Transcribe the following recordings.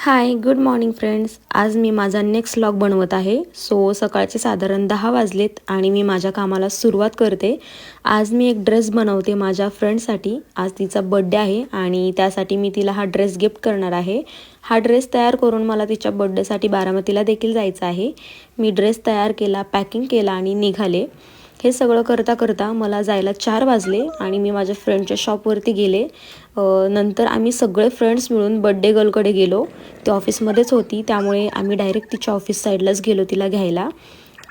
हाय, good morning friends. आज मी माझा next vlog बनवत आहे. सकाळचे साधारण 10 वाजलेत आणि मी माझ्या कामाला सुरुवात करते. आज मी एक ड्रेस बनवते माझ्या फ्रेंडसाठी. आज तिचा बड्डे आहे आणि त्यासाठी मी तिला हा ड्रेस गिफ्ट करणार आहे. हा ड्रेस तयार करून मला तिच्या बड्डेसाठी बारामतीला देखील जायचं आहे. मी ड्रेस तयार केला, पॅकिंग केला आणि निघाले. हे सगळं करता करता मला जायला 4 वाजले आणि मी माझ्या फ्रेंडच्या शॉपवरती गेले. नंतर आम्ही सगळे फ्रेंड्स मिळून बड्डे गर्लकडे गेलो. ती ऑफिसमध्येच होती, त्यामुळे आम्ही डायरेक्ट तिच्या ऑफिस साईडलाच गेलो तिला घ्यायला.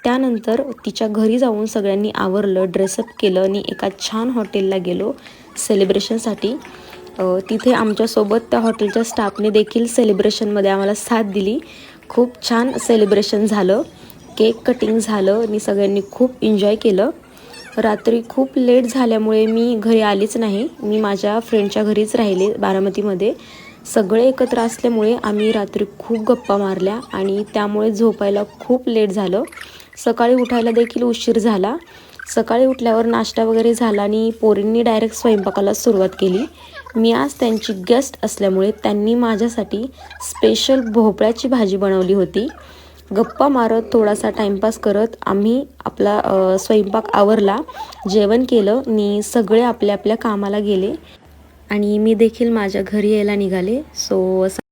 त्यानंतर तिच्या घरी जाऊन सगळ्यांनी आवरलं, ड्रेसअप केलं आणि एका छान हॉटेलला गेलो सेलिब्रेशनसाठी. तिथे आमच्यासोबत त्या हॉटेलच्या स्टाफने देखील सेलिब्रेशनमध्ये आम्हाला साथ दिली. खूप छान सेलिब्रेशन झालं. केक कटिंग झालं आणि सगळ्यांनी खूप एन्जॉय केलं. रात्री खूप लेट झाल्यामुळे मी घरी आलीच नाही. मी माझ्या फ्रेंडच्या घरीच राहिले बारामतीमध्ये. सगळे एकत्र असल्यामुळे आम्ही रात्री खूप गप्पा मारल्या आणि त्यामुळे झोपायला खूप लेट झालं. सकाळी उठायला देखील उशीर झाला. सकाळी उठल्यावर नाश्ता वगैरे झाला आणि पोरींनी डायरेक्ट स्वयंपाकाला सुरुवात केली. मी आज त्यांची गेस्ट असल्यामुळे त्यांनी माझ्यासाठी स्पेशल भोपळ्याची भाजी बनवली होती. गप्पा मारत थोडासा टाईमपास करत आम्ही आपला स्वयंपाक आवरला, जेवण केलं आणि सगळे आपल्या आपल्या कामाला गेले आणि मी देखील माझ्या घरी यायला निघाले.